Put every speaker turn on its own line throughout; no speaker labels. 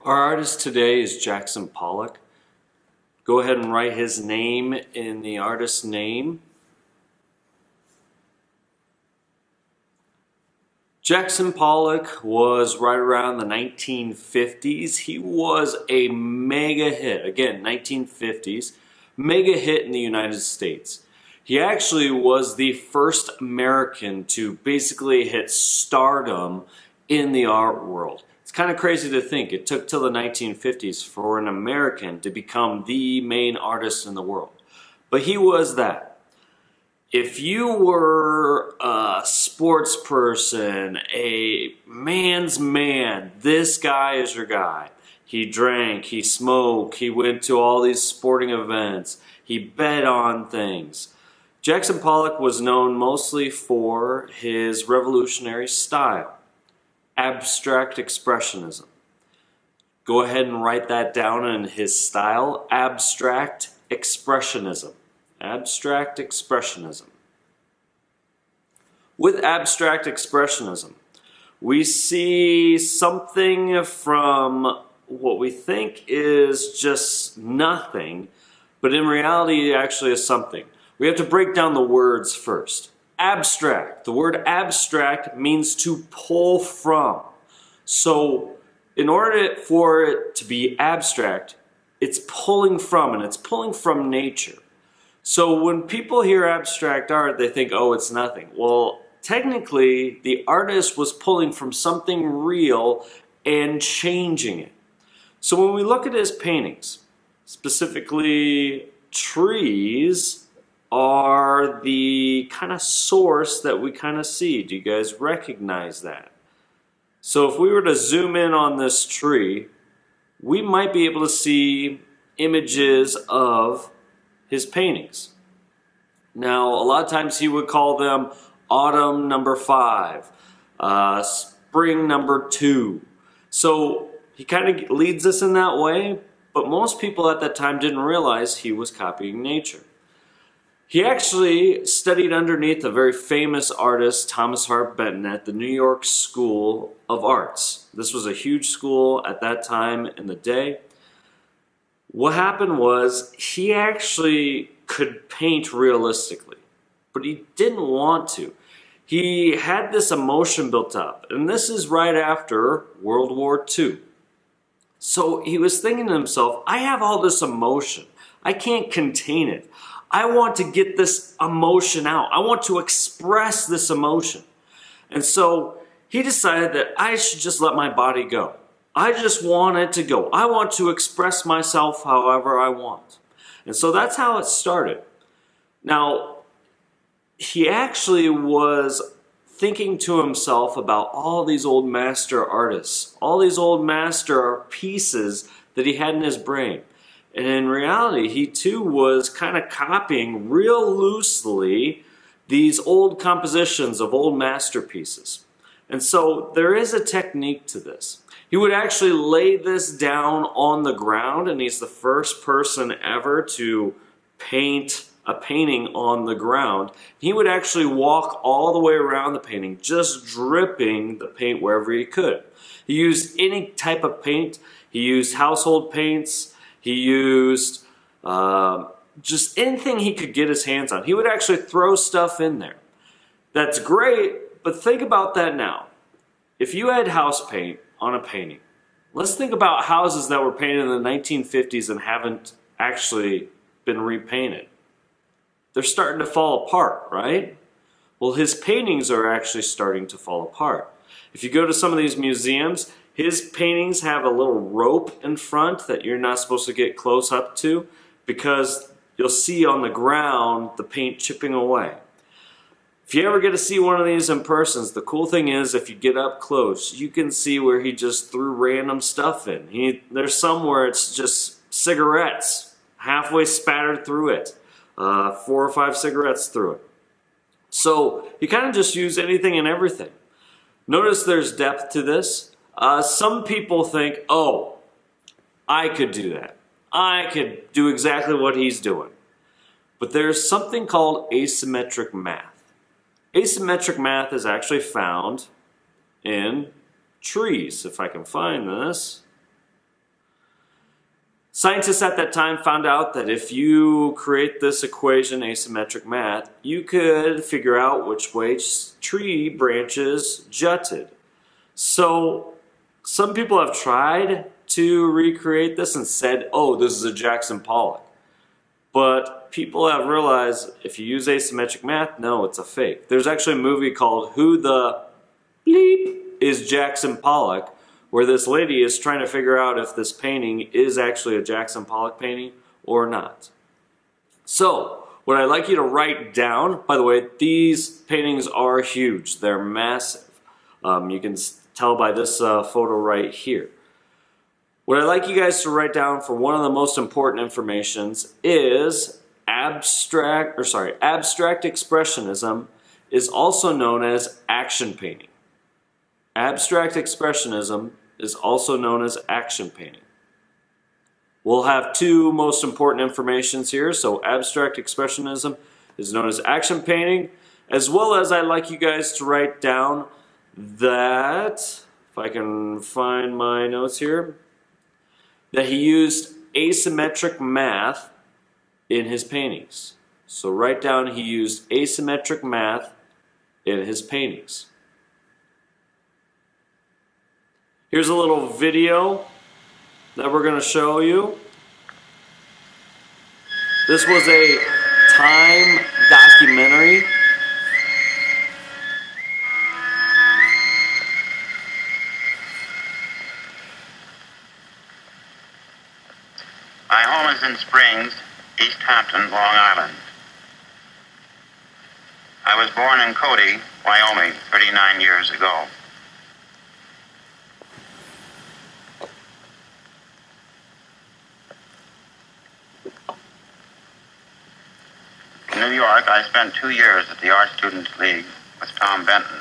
Our artist today is Jackson Pollock. Go ahead and write his name in the artist's name. Jackson Pollock was right around the 1950s. He was a mega hit. Again, 1950s. Mega hit in the United States. He actually was the first American to basically hit stardom in the art world. It's kind of crazy to think it took till the 1950s for an American to become the main artist in the world. But he was that. If you were a sports person, a man's man, this guy is your guy. He drank, he smoked, he went to all these sporting events, he bet on things. Jackson Pollock was known mostly for his revolutionary style, abstract expressionism. Go ahead and write that down in his style, abstract expressionism. Abstract expressionism. With abstract expressionism, we see something from what we think is just nothing, but in reality it actually is something. We have to break down the words first. Abstract. The word abstract means to pull from. So in order for it to be abstract, it's pulling from, and it's pulling from nature. So when people hear abstract art, they think, oh, it's nothing. Well, technically, the artist was pulling from something real and changing it. So when we look at his paintings, specifically trees are the kind of source that we kind of see. Do you guys recognize that? So if we were to zoom in on this tree, we might be able to see images of his paintings. Now, a lot of times he would call them autumn number 5, spring number 2. So he kind of leads us in that way, but most people at that time didn't realize he was copying nature. He actually studied underneath a very famous artist, Thomas Hart Benton, at the New York School of Arts. This was a huge school at that time in the day. What happened was he actually could paint realistically, but he didn't want to. He had this emotion built up, and this is right after World War II. So he was thinking to himself, I have all this emotion. I can't contain it. I want to get this emotion out. I want to express this emotion. And so he decided that I should just let my body go. I just want it to go. I want to express myself however I want. And so that's how it started. Now, he actually was thinking to himself about all these old master artists, all these old master pieces that he had in his brain. And in reality, he too was kind of copying real loosely these old compositions of old masterpieces. And so there is a technique to this. He would actually lay this down on the ground, and he's the first person ever to paint a painting on the ground. He would actually walk all the way around the painting, just dripping the paint wherever he could. He used any type of paint. He used household paints. He used just anything he could get his hands on. He would actually throw stuff in there. That's great, but think about that now. If you had house paint on a painting, let's think about houses that were painted in the 1950s and haven't actually been repainted. They're starting to fall apart, right? Well, his paintings are actually starting to fall apart. If you go to some of these museums, his paintings have a little rope in front that you're not supposed to get close up to because you'll see on the ground the paint chipping away. If you ever get to see one of these in person, the cool thing is if you get up close, you can see where he just threw random stuff in. There's some where it's just cigarettes halfway spattered through it, 4 or 5 cigarettes through it. So he kind of just used anything and everything. Notice there's depth to this. Some people think, oh, I could do that. I could do exactly what he's doing. But there's something called asymmetric math. Asymmetric math is actually found in trees. If I can find this. Scientists at that time found out that if you create this equation, asymmetric math, you could figure out which way tree branches jutted. So some people have tried to recreate this and said, oh, this is a Jackson Pollock. But people have realized if you use asymmetric math, no, it's a fake. There's actually a movie called Who the Bleep is Jackson Pollock, where this lady is trying to figure out if this painting is actually a Jackson Pollock painting or not. So, what I'd like you to write down, by the way, these paintings are huge. They're massive. You can tell by this photo right here. What I'd like you guys to write down for one of the most important informations is abstract expressionism is also known as action painting. Abstract expressionism is also known as action painting. We'll have two most important informations here. So abstract expressionism is known as action painting, as well as I'd like you guys to write down that, if I can find my notes here, that he used asymmetric math in his paintings. So write down he used asymmetric math in his paintings. Here's a little video that we're going to show you. This was a Time documentary.
My home is in Springs, East Hampton, Long Island. I was born in Cody, Wyoming, 39 years ago. In New York, I spent 2 years at the Art Students League with Tom Benton.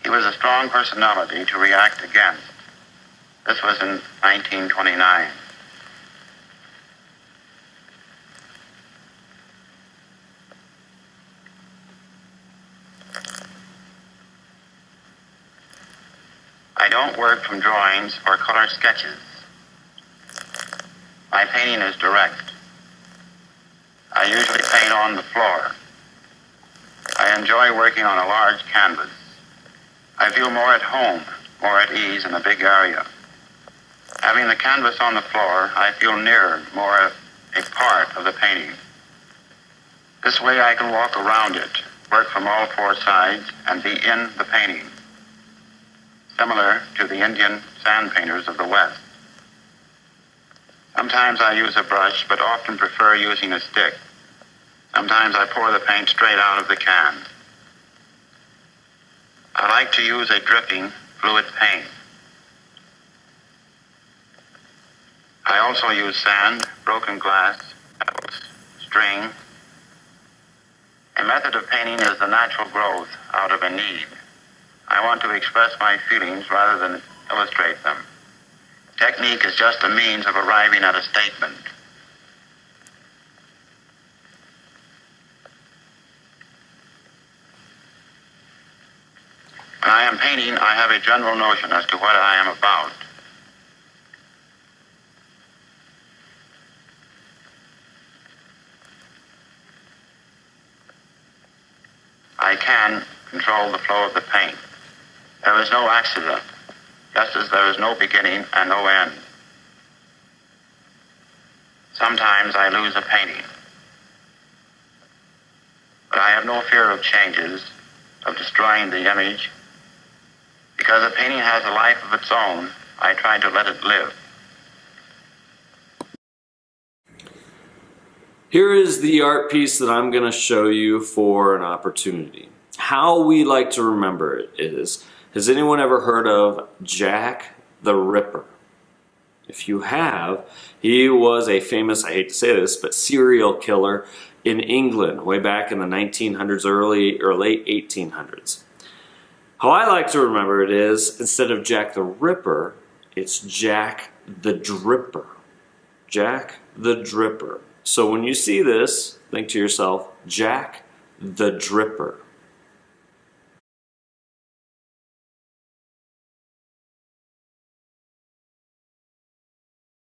He was a strong personality to react against. This was in 1929. I don't work from drawings or color sketches. My painting is direct. I usually paint on the floor. I enjoy working on a large canvas. I feel more at home, more at ease in a big area. Having the canvas on the floor, I feel nearer, more a part of the painting. This way I can walk around it, work from all four sides, and be in the painting, similar to the Indian sand painters of the West. Sometimes I use a brush, but often prefer using a stick. Sometimes I pour the paint straight out of the can. I like to use a dripping, fluid paint. I also use sand, broken glass, pebbles, string. A method of painting is the natural growth out of a need. I want to express my feelings rather than illustrate them. Technique is just a means of arriving at a statement. When I am painting, I have a general notion as to what I am about. I can control the flow of the paint. There is no accident, just as there is no beginning and no end. Sometimes I lose a painting, but I have no fear of changes, of destroying the image. Because a painting has a life of its own, I try to let it live.
Here is the art piece that I'm going to show you for an opportunity. How we like to remember it is, has anyone ever heard of Jack the Ripper? If you have, he was a famous, I hate to say this, but serial killer in England way back in the 1900s, early or late 1800s. How I like to remember it is, instead of Jack the Ripper, it's Jack the Dripper. Jack the Dripper. So when you see this, think to yourself, Jack the Dripper.